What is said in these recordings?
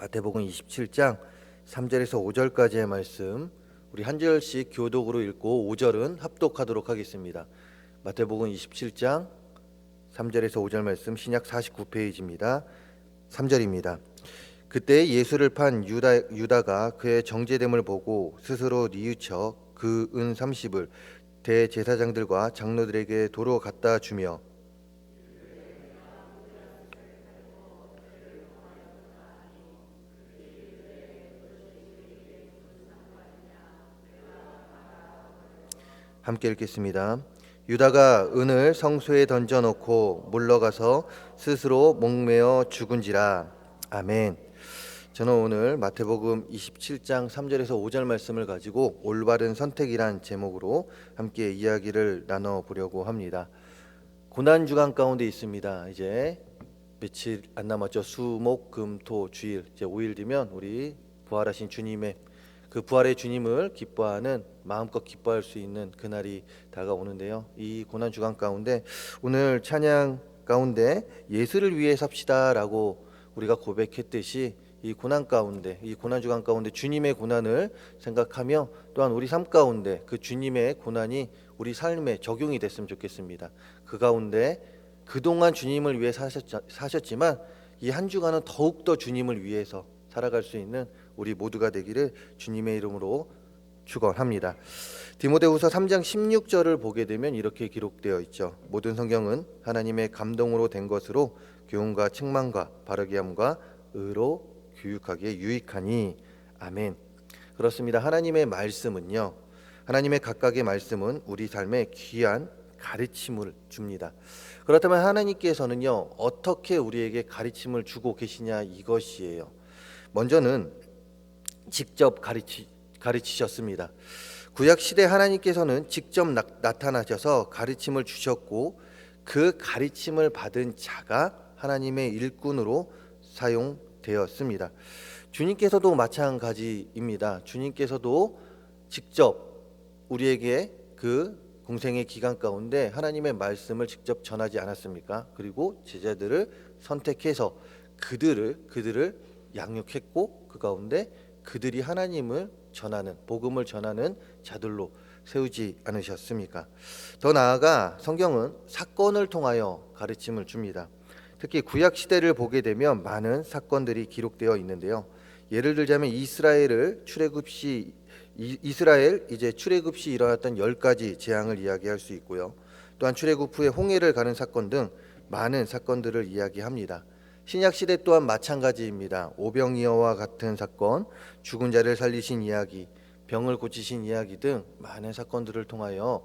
마태복음 27장 3절에서 5절까지의 말씀 우리 한 절씩 교독으로 읽고 5절은 합독하도록 하겠습니다. 마태복음 27장 3절에서 5절 말씀 신약 49페이지입니다. 3절입니다. 그때 예수를 판 유다가 그의 정죄됨을 보고 스스로 뉘우쳐 그 은 30을 대제사장들과 장로들에게 도로 갖다 주며 함께 읽겠습니다. 유다가 은을 성소에 던져놓고 물러가서 스스로 목매어 죽은지라. 아멘. 저는 오늘 마태복음 27장 3절에서 5절 말씀을 가지고 올바른 선택이란 제목으로 함께 이야기를 나눠보려고 합니다. 고난주간 가운데 있습니다. 이제 며칠 안 남았죠. 수, 목, 금, 토, 주일 이제 5일 뒤면 우리 부활하신 주님의 그 부활의 주님을 기뻐하는 마음껏 기뻐할 수 있는 그날이 다가오는데요. 이 고난 주간 가운데 오늘 찬양 가운데 예수를 위해 삽시다라고 우리가 고백했듯이 이 고난 가운데 이 고난 주간 가운데 주님의 고난을 생각하며 또한 우리 삶 가운데 그 주님의 고난이 우리 삶에 적용이 됐으면 좋겠습니다. 그 가운데 그동안 주님을 위해 사셨지만 이 한 주간은 더욱더 주님을 위해서 살아갈 수 있는 우리 모두가 되기를 주님의 이름으로 축원합니다. 디모데후서 3장 16절을 보게 되면 이렇게 기록되어 있죠. 모든 성경은 하나님의 감동으로 된 것으로 교훈과 책망과 바르게 함과 의로 교육하기에 유익하니. 아멘. 그렇습니다. 하나님의 말씀은요. 하나님의 각각의 말씀은 우리 삶에 귀한 가르침을 줍니다. 그렇다면 하나님께서는요. 어떻게 우리에게 가르침을 주고 계시냐 이것이에요. 먼저는 직접 가르치셨습니다. 구약시대 하나님께서는 직접 나타나셔서 가르침을 주셨고 그 가르침을 받은 자가 하나님의 일꾼으로 사용되었습니다. 주님께서도 마찬가지입니다. 주님께서도 직접 우리에게 그 공생의 기간 가운데 하나님의 말씀을 직접 전하지 않았습니까? 그리고 제자들을 선택해서 그들을 양육했고 그 가운데 그들이 하나님을 전하는 복음을 전하는 자들로 세우지 않으셨습니까? 더 나아가 성경은 사건을 통하여 가르침을 줍니다. 특히 구약 시대를 보게 되면 많은 사건들이 기록되어 있는데요. 예를 들자면 이스라엘 출애굽 시 일어났던 10가지 재앙을 이야기할 수 있고요. 또한 출애굽 후에 홍해를 가는 사건 등 많은 사건들을 이야기합니다. 신약 시대 또한 마찬가지입니다. 오병이어와 같은 사건, 죽은 자를 살리신 이야기, 병을 고치신 이야기 등 많은 사건들을 통하여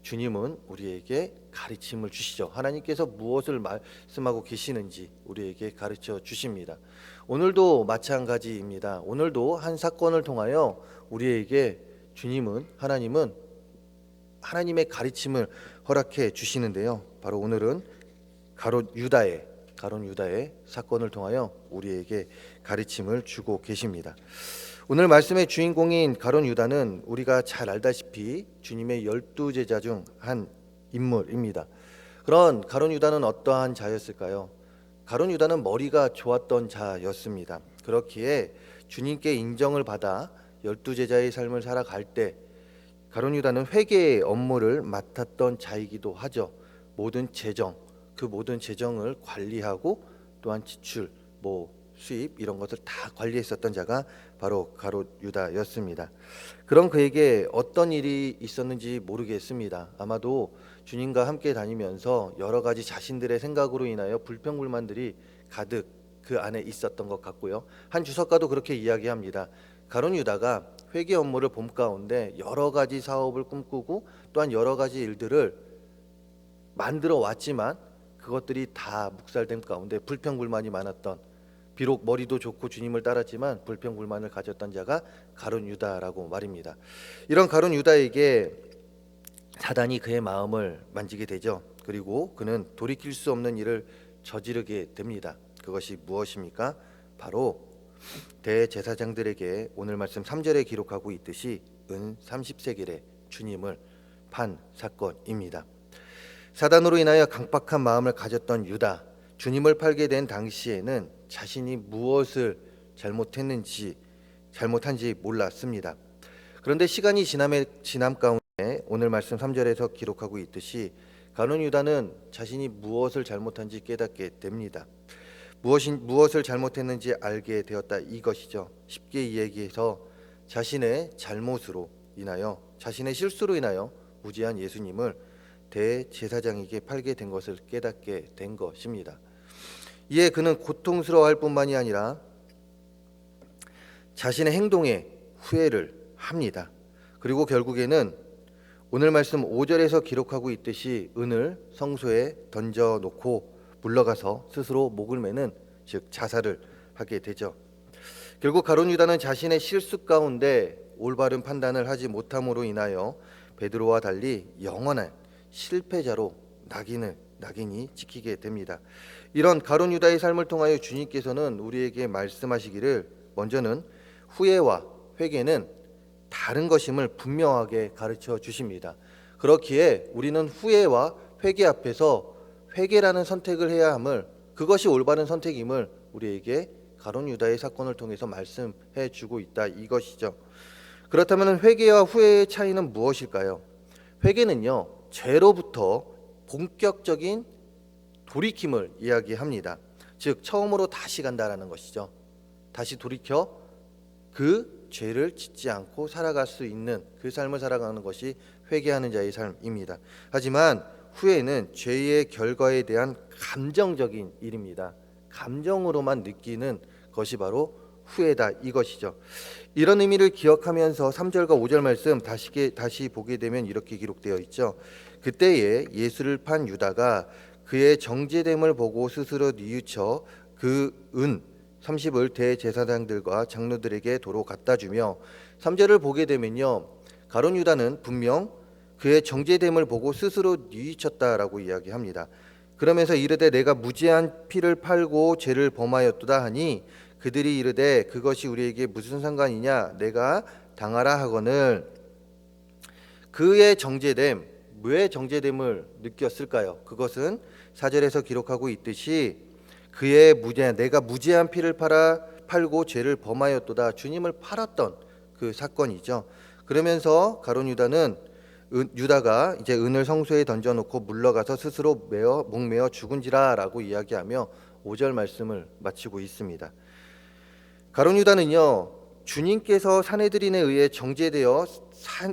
주님은 우리에게 가르침을 주시죠. 하나님께서 무엇을 말씀하고 계시는지 우리에게 가르쳐 주십니다. 오늘도 마찬가지입니다. 오늘도 한 사건을 통하여 우리에게 하나님은 하나님의 가르침을 허락해 주시는데요. 바로 오늘은 가롯 유다의 사건을 통하여 우리에게 가르침을 주고 계십니다. 오늘 말씀의 주인공인 가롯 유다는 우리가 잘 알다시피 주님의 12제자 중 한 인물입니다. 그런 가롯 유다는 어떠한 자였을까요? 가롯 유다는 머리가 좋았던 자였습니다. 그렇기에 주님께 인정을 받아 12제자의 삶을 살아갈 때 가롯 유다는 회계의 업무를 맡았던 자이기도 하죠. 모든 재정을 관리하고 또한 지출, 수입 이런 것을 다 관리했었던 자가 바로 가롯 유다였습니다. 그럼 그에게 어떤 일이 있었는지 모르겠습니다. 아마도 주님과 함께 다니면서 여러 가지 자신들의 생각으로 인하여 불평불만들이 가득 그 안에 있었던 것 같고요. 한 주석가도 그렇게 이야기합니다. 가롯 유다가 회계 업무를 본 가운데 여러 가지 사업을 꿈꾸고 또한 여러 가지 일들을 만들어 왔지만 그것들이 다 묵살된 가운데 불평불만이 많았던, 비록 머리도 좋고 주님을 따랐지만 불평불만을 가졌던 자가 가롯 유다라고 말입니다. 이런 가롯 유다에게 사단이 그의 마음을 만지게 되죠. 그리고 그는 돌이킬 수 없는 일을 저지르게 됩니다. 그것이 무엇입니까? 바로 대제사장들에게 오늘 말씀 3절에 기록하고 있듯이 은 30세겔에 주님을 판 사건입니다. 사단으로 인하여 강박한 마음을 가졌던 유다, 주님을 팔게 된 당시에는 자신이 무엇을 잘못한지 몰랐습니다. 그런데 시간이 지남 가운데 오늘 말씀 3절에서 기록하고 있듯이 가룟 유다는 자신이 무엇을 잘못한지 깨닫게 됩니다. 무엇을 잘못했는지 알게 되었다 이것이죠. 쉽게 이야기해서 자신의 잘못으로 인하여, 자신의 실수로 인하여 무지한 예수님을 대제사장에게 팔게 된 것을 깨닫게 된 것입니다. 이에 그는 고통스러워할 뿐만이 아니라 자신의 행동에 후회를 합니다. 그리고 결국에는 오늘 말씀 5절에서 기록하고 있듯이 은을 성소에 던져놓고 물러가서 스스로 목을 매는, 즉 자살을 하게 되죠. 결국 가룟 유다는 자신의 실수 가운데 올바른 판단을 하지 못함으로 인하여 베드로와 달리 영원한 실패자로 낙인이 찍히게 됩니다. 이런 가룟 유다의 삶을 통하여 주님께서는 우리에게 말씀하시기를 먼저는 후회와 회개는 다른 것임을 분명하게 가르쳐 주십니다. 그렇기에 우리는 후회와 회개 앞에서 회개라는 선택을 해야 함을, 그것이 올바른 선택임을 우리에게 가룟 유다의 사건을 통해서 말씀해 주고 있다 이것이죠. 그렇다면 회개와 후회의 차이는 무엇일까요? 회개는요, 죄로부터 본격적인 돌이킴을 이야기합니다. 즉 처음으로 다시 간다라는 것이죠. 다시 돌이켜 그 죄를 짓지 않고 살아갈 수 있는 그 삶을 살아가는 것이 회개하는 자의 삶입니다. 하지만 후회는 죄의 결과에 대한 감정적인 일입니다. 감정으로만 느끼는 것이 바로 후회다 이것이죠. 이런 의미를 기억하면서 3절과 5절 말씀 다시 보게 되면 이렇게 기록되어 있죠. 그때에 예수를 판 유다가 그의 정죄됨을 보고 스스로 뉘우쳐 그 은 30을 대제사장들과 장로들에게 도로 갖다 주며, 3절을 보게 되면요, 가룟 유다는 분명 그의 정죄됨을 보고 스스로 뉘우쳤다라고 이야기합니다. 그러면서 이르되 내가 무죄한 피를 팔고 죄를 범하였도다 하니 그들이 이르되 그것이 우리에게 무슨 상관이냐, 내가 당하라 하거늘. 그의 정죄됨, 왜 정죄됨을 느꼈을까요? 그것은 4절에서 기록하고 있듯이 내가 무죄한 피를 팔고 죄를 범하였도다, 주님을 팔았던 그 사건이죠. 그러면서 가룟 유다가 이제 은을 성소에 던져놓고 물러가서 스스로 목매어 죽은지라라고 이야기하며 5절 말씀을 마치고 있습니다. 가룟 유다는요, 주님께서 사내들인에 의해 정죄되어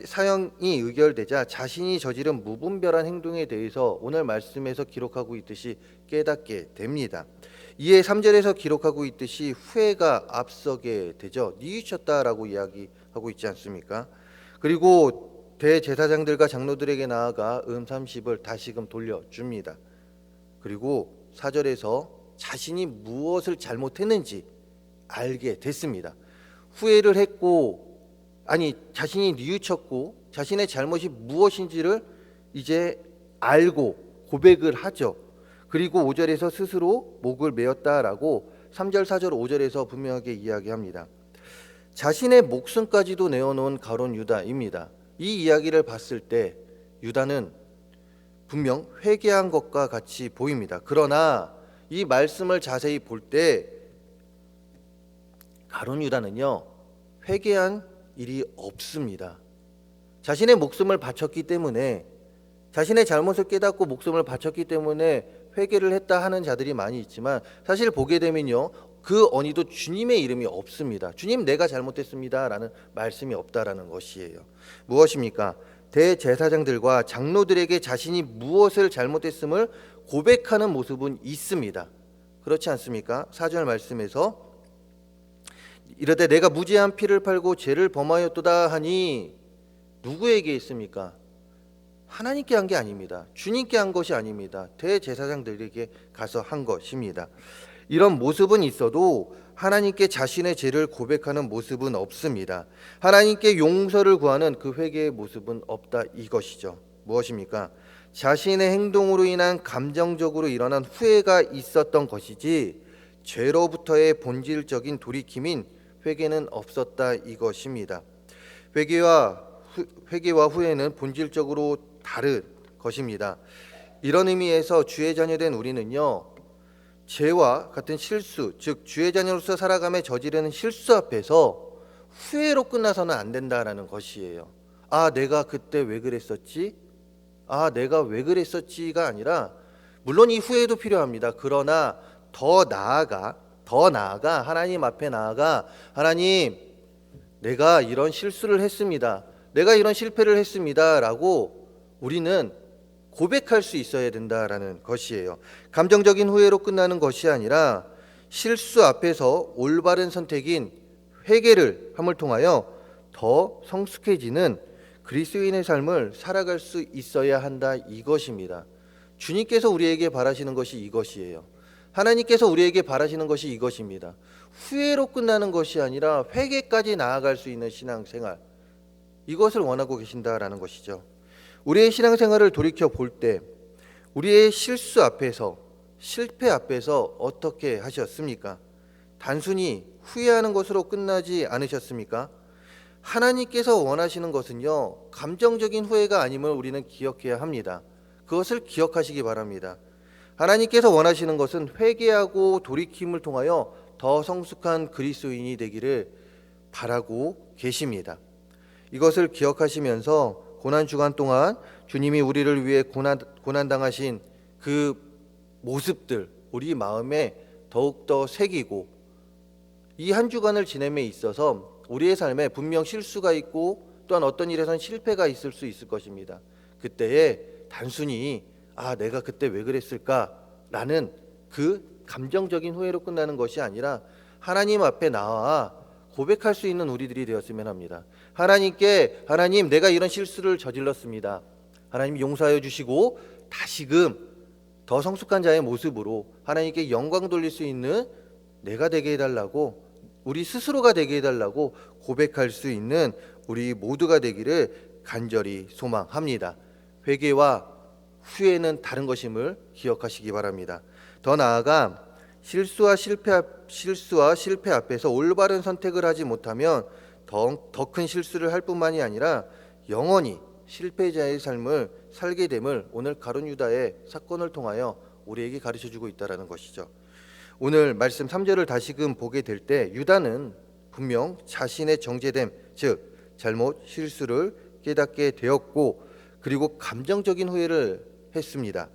사형이 의결되자 자신이 저지른 무분별한 행동에 대해서 오늘 말씀에서 기록하고 있듯이 깨닫게 됩니다. 이에 3절에서 기록하고 있듯이 후회가 앞서게 되죠. 뉘우쳤다라고 이야기하고 있지 않습니까? 그리고 대제사장들과 장로들에게 나아가 30을 다시금 돌려줍니다. 그리고 4절에서 자신이 무엇을 잘못했는지 알게 됐습니다. 후회를 했고, 자신이 뉘우쳤고 자신의 잘못이 무엇인지를 이제 알고 고백을 하죠. 그리고 5절에서 스스로 목을 메었다라고 3절, 4절, 5절에서 분명하게 이야기합니다. 자신의 목숨까지도 내어놓은 가룟 유다입니다. 이 이야기를 봤을 때 유다는 분명 회개한 것과 같이 보입니다. 그러나 이 말씀을 자세히 볼 때 가룟 유다는요, 회개한 일이 없습니다. 자신의 목숨을 바쳤기 때문에, 자신의 잘못을 깨닫고 목숨을 바쳤기 때문에 회개를 했다 하는 자들이 많이 있지만, 사실 보게 되면요, 그 어디도 주님의 이름이 없습니다. 주님, 내가 잘못했습니다 라는 말씀이 없다라는 것이에요. 무엇입니까? 대제사장들과 장로들에게 자신이 무엇을 잘못했음을 고백하는 모습은 있습니다. 그렇지 않습니까? 4절 말씀에서 이르되 내가 무죄한 피를 팔고 죄를 범하였도다 하니 누구에게 있습니까? 하나님께 한 게 아닙니다. 주님께 한 것이 아닙니다. 대제사장들에게 가서 한 것입니다. 이런 모습은 있어도 하나님께 자신의 죄를 고백하는 모습은 없습니다. 하나님께 용서를 구하는 그 회개의 모습은 없다 이것이죠. 무엇입니까? 자신의 행동으로 인한 감정적으로 일어난 후회가 있었던 것이지 죄로부터의 본질적인 돌이킴인 회개는 없었다 이것입니다. 회개와 후회는 본질적으로 다른 것입니다. 이런 의미에서 주의 자녀된 우리는요, 죄와 같은 실수, 즉 주의 자녀로서 살아감에 저지르는 실수 앞에서 후회로 끝나서는 안 된다라는 것이에요. 아, 내가 그때 왜 그랬었지? 아, 내가 왜 그랬었지가 아니라, 물론 이 후회도 필요합니다. 그러나 더 나아가 하나님 앞에 나아가, 하나님, 내가 이런 실수를 했습니다. 내가 이런 실패를 했습니다라고 우리는 고백할 수 있어야 된다라는 것이에요. 감정적인 후회로 끝나는 것이 아니라 실수 앞에서 올바른 선택인 회개를 함을 통하여 더 성숙해지는 그리스도인의 삶을 살아갈 수 있어야 한다, 이것입니다. 주님께서 우리에게 바라시는 것이 이것이에요. 하나님께서 우리에게 바라시는 것이 이것입니다. 후회로 끝나는 것이 아니라 회개까지 나아갈 수 있는 신앙생활, 이것을 원하고 계신다라는 것이죠. 우리의 신앙생활을 돌이켜 볼 때 우리의 실수 앞에서, 실패 앞에서 어떻게 하셨습니까? 단순히 후회하는 것으로 끝나지 않으셨습니까? 하나님께서 원하시는 것은요, 감정적인 후회가 아님을 우리는 기억해야 합니다. 그것을 기억하시기 바랍니다. 하나님께서 원하시는 것은 회개하고 돌이킴을 통하여 더 성숙한 그리스도인이 되기를 바라고 계십니다. 이것을 기억하시면서 고난 주간 동안 주님이 우리를 위해 고난 당하신 그 모습들 우리 마음에 더욱더 새기고, 이 한 주간을 지냄에 있어서 우리의 삶에 분명 실수가 있고 또한 어떤 일에선 실패가 있을 수 있을 것입니다. 그때에 단순히 내가 그때 왜 그랬을까라는 그 감정적인 후회로 끝나는 것이 아니라 하나님 앞에 나와 고백할 수 있는 우리들이 되었으면 합니다. 하나님께, 하나님, 내가 이런 실수를 저질렀습니다. 하나님 용서하여 주시고 다시금 더 성숙한 자의 모습으로 하나님께 영광 돌릴 수 있는 내가 되게 해달라고, 우리 스스로가 되게 해달라고 고백할 수 있는 우리 모두가 되기를 간절히 소망합니다. 회개와 후회는 다른 것임을 기억하시기 바랍니다. 더 나아가 실수와 실패 앞에서 올바른 선택을 하지 못하면 더 큰 실수를 할 뿐만이 아니라 영원히 실패자의 삶을 살게 됨을 오늘 가룟 유다의 사건을 통하여 우리에게 가르쳐주고 있다는 것이죠. 오늘 말씀 3절을 다시금 보게 될 때 유다는 분명 자신의 정죄됨, 즉 잘못 실수를 깨닫게 되었고, 그리고 감정적인 후회를 했습니다.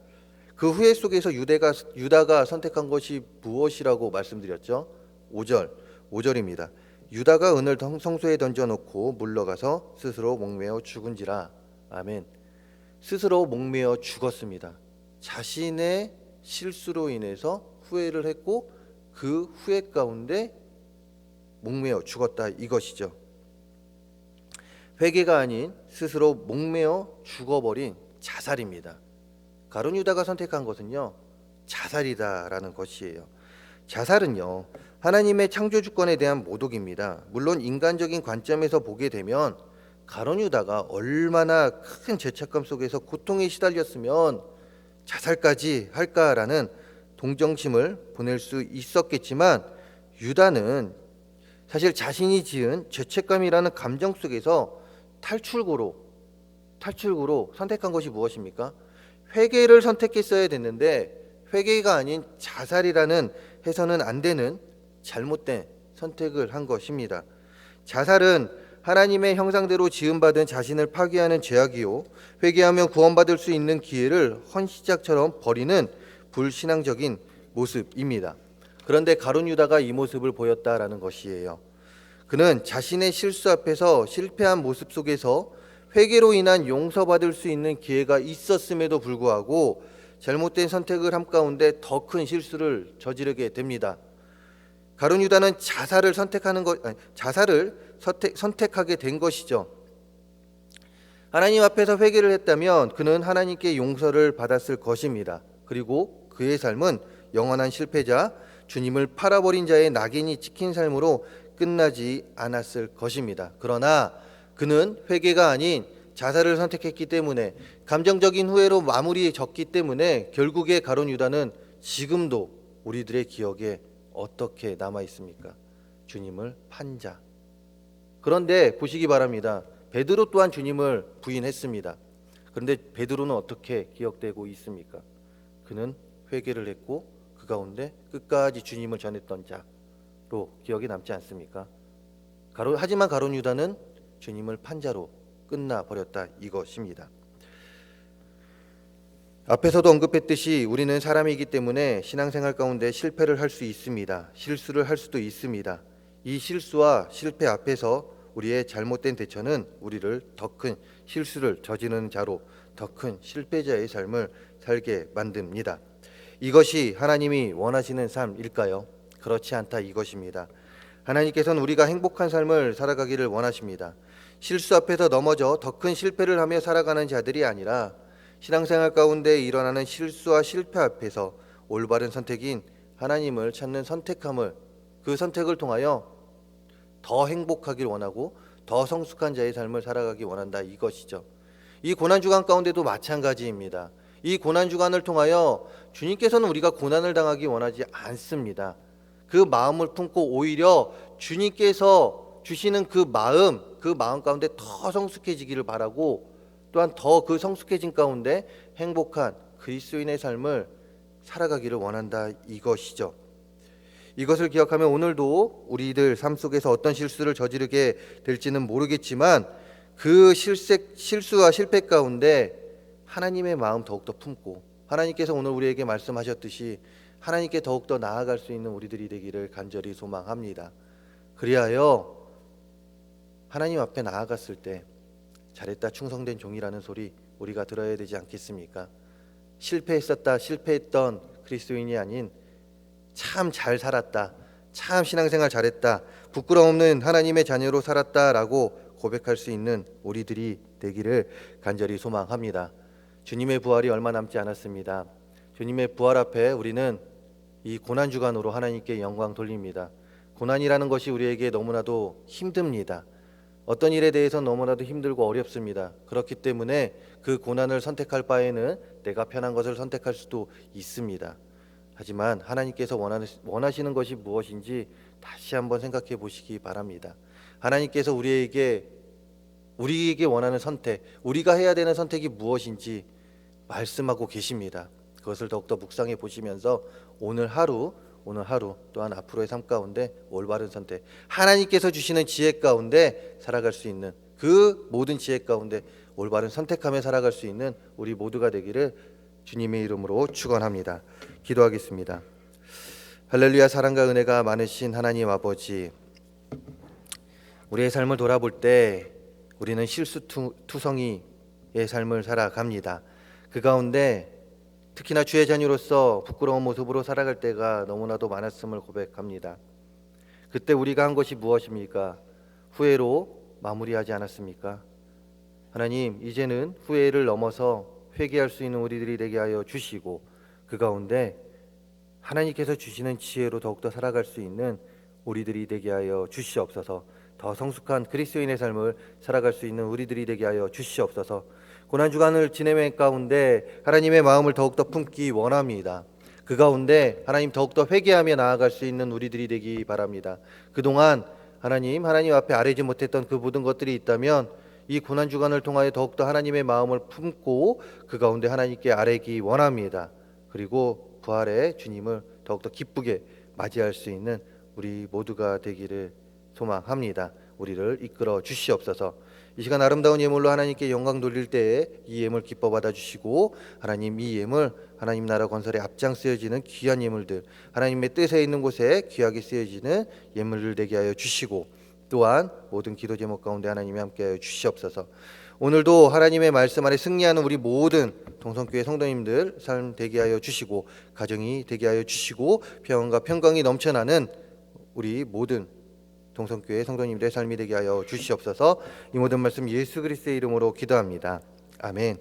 그 후회 속에서 유다가 선택한 것이 무엇이라고 말씀드렸죠? 5절입니다. 유다가 은을 성소에 던져놓고 물러가서 스스로 목매어 죽은지라. 아멘. 스스로 목매어 죽었습니다. 자신의 실수로 인해서 후회를 했고 그 후회 가운데 목매어 죽었다, 이것이죠. 회개가 아닌 스스로 목매어 죽어버린 자살입니다. 가룟 유다가 선택한 것은요, 자살이다라는 것이에요. 자살은요, 하나님의 창조 주권에 대한 모독입니다. 물론 인간적인 관점에서 보게 되면 가룟 유다가 얼마나 큰 죄책감 속에서 고통에 시달렸으면 자살까지 할까라는 동정심을 보낼 수 있었겠지만, 유다는 사실 자신이 지은 죄책감이라는 감정 속에서 탈출구로 선택한 것이 무엇입니까? 회개를 선택했어야 됐는데 회개가 아닌 자살이라는 해서는 안 되는 잘못된 선택을 한 것입니다. 자살은 하나님의 형상대로 지음받은 자신을 파괴하는 죄악이요, 회개하며 구원받을 수 있는 기회를 헌시작처럼 버리는 불신앙적인 모습입니다. 그런데 가룟 유다가 이 모습을 보였다라는 것이에요. 그는 자신의 실수 앞에서 실패한 모습 속에서 회개로 인한 용서받을 수 있는 기회가 있었음에도 불구하고 잘못된 선택을 함 가운데 더 큰 실수를 저지르게 됩니다. 가룟 유다는 자살을 선택하게 된 것이죠. 하나님 앞에서 회개를 했다면 그는 하나님께 용서를 받았을 것입니다. 그리고 그의 삶은 영원한 실패자, 주님을 팔아버린 자의 낙인이 찍힌 삶으로 끝나지 않았을 것입니다. 그러나 그는 회개가 아닌 자살을 선택했기 때문에, 감정적인 후회로 마무리 졌기 때문에 결국에 가룟 유다는 지금도 우리들의 기억에 어떻게 남아 있습니까? 주님을 판 자. 그런데 보시기 바랍니다. 베드로 또한 주님을 부인했습니다. 그런데 베드로는 어떻게 기억되고 있습니까? 그는 회개를 했고 그 가운데 끝까지 주님을 전했던 자로 기억에 남지 않습니까? 하지만 가룟 유다는 주님을 판 자로 끝나버렸다 이것입니다. 앞에서도 언급했듯이 우리는 사람이기 때문에 신앙생활 가운데 실패를 할 수 있습니다. 실수를 할 수도 있습니다. 이 실수와 실패 앞에서 우리의 잘못된 대처는 우리를 더 큰 실수를 저지르는 자로, 더 큰 실패자의 삶을 살게 만듭니다. 이것이 하나님이 원하시는 삶일까요? 그렇지 않다 이것입니다. 하나님께서는 우리가 행복한 삶을 살아가기를 원하십니다. 실수 앞에서 넘어져 더 큰 실패를 하며 살아가는 자들이 아니라 신앙생활 가운데 일어나는 실수와 실패 앞에서 올바른 선택인 하나님을 찾는 선택함을, 그 선택을 통하여 더 행복하길 원하고 더 성숙한 자의 삶을 살아가기 원한다 이것이죠. 이 고난주간 가운데도 마찬가지입니다. 이 고난주간을 통하여 주님께서는 우리가 고난을 당하기 원하지 않습니다. 그 마음을 품고 오히려 주님께서 주시는 그 마음 가운데 더 성숙해지기를 바라고, 또한 더 그 성숙해진 가운데 행복한 그리스도인의 삶을 살아가기를 원한다 이것이죠. 이것을 기억하면 오늘도 우리들 삶 속에서 어떤 실수를 저지르게 될지는 모르겠지만 그 실수와 실패 가운데 하나님의 마음 더욱더 품고, 하나님께서 오늘 우리에게 말씀하셨듯이 하나님께 더욱더 나아갈 수 있는 우리들이 되기를 간절히 소망합니다. 그리하여 하나님 앞에 나아갔을 때 잘했다 충성된 종이라는 소리 우리가 들어야 되지 않겠습니까? 실패했던 그리스도인이 아닌 참 잘 살았다, 참 신앙생활 잘했다, 부끄러움 없는 하나님의 자녀로 살았다라고 고백할 수 있는 우리들이 되기를 간절히 소망합니다. 주님의 부활이 얼마 남지 않았습니다. 주님의 부활 앞에 우리는 이 고난주간으로 하나님께 영광 돌립니다. 고난이라는 것이 우리에게 너무나도 힘듭니다. 어떤 일에 대해서 너무나도 힘들고 어렵습니다. 그렇기 때문에 그 고난을 선택할 바에는 내가 편한 것을 선택할 수도 있습니다. 하지만 하나님께서 원하시는 것이 무엇인지 다시 한번 생각해 보시기 바랍니다. 하나님께서 우리에게 원하는 선택, 우리가 해야 되는 선택이 무엇인지 말씀하고 계십니다. 그것을 더욱더 묵상해 보시면서 오늘 하루 또한 앞으로의 삶 가운데 올바른 선택, 하나님께서 주시는 지혜 가운데 살아갈 수 있는, 그 모든 지혜 가운데 올바른 선택하며 살아갈 수 있는 우리 모두가 되기를 주님의 이름으로 축원합니다. 기도하겠습니다. 할렐루야. 사랑과 은혜가 많으신 하나님 아버지, 우리의 삶을 돌아볼 때 우리는 실수투성이의 삶을 살아갑니다. 그 가운데 특히나 주의 자녀로서 부끄러운 모습으로 살아갈 때가 너무나도 많았음을 고백합니다. 그때 우리가 한 것이 무엇입니까? 후회로 마무리하지 않았습니까? 하나님, 이제는 후회를 넘어서 회개할 수 있는 우리들이 되게 하여 주시고, 그 가운데 하나님께서 주시는 지혜로 더욱더 살아갈 수 있는 우리들이 되게 하여 주시옵소서. 더 성숙한 그리스도인의 삶을 살아갈 수 있는 우리들이 되게 하여 주시옵소서. 고난주간을 지내는 가운데 하나님의 마음을 더욱더 품기 원합니다. 그 가운데 하나님 더욱더 회개하며 나아갈 수 있는 우리들이 되기 바랍니다. 그동안 하나님 앞에 아뢰지 못했던 그 모든 것들이 있다면 이 고난주간을 통하여 더욱더 하나님의 마음을 품고 그 가운데 하나님께 아뢰기 원합니다. 그리고 부활의 주님을 더욱더 기쁘게 맞이할 수 있는 우리 모두가 되기를 소망합니다. 우리를 이끌어 주시옵소서. 이 시간 아름다운 예물로 하나님께 영광 돌릴 때에 이 예물 기뻐 받아주시고, 하나님 이 예물 하나님 나라 건설에 앞장 쓰여지는 귀한 예물들, 하나님의 뜻에 있는 곳에 귀하게 쓰여지는 예물들 되게 하여 주시고, 또한 모든 기도 제목 가운데 하나님이 함께하여 주시옵소서. 오늘도 하나님의 말씀 안에 승리하는 우리 모든 동성교회 성도님들 삶 되게 하여 주시고, 가정이 되게 하여 주시고, 평안과 평강이 넘쳐나는 우리 모든 동성교회 성도님들의 삶이 되게 하여 주시옵소서. 이 모든 말씀 예수 그리스도의 이름으로 기도합니다. 아멘.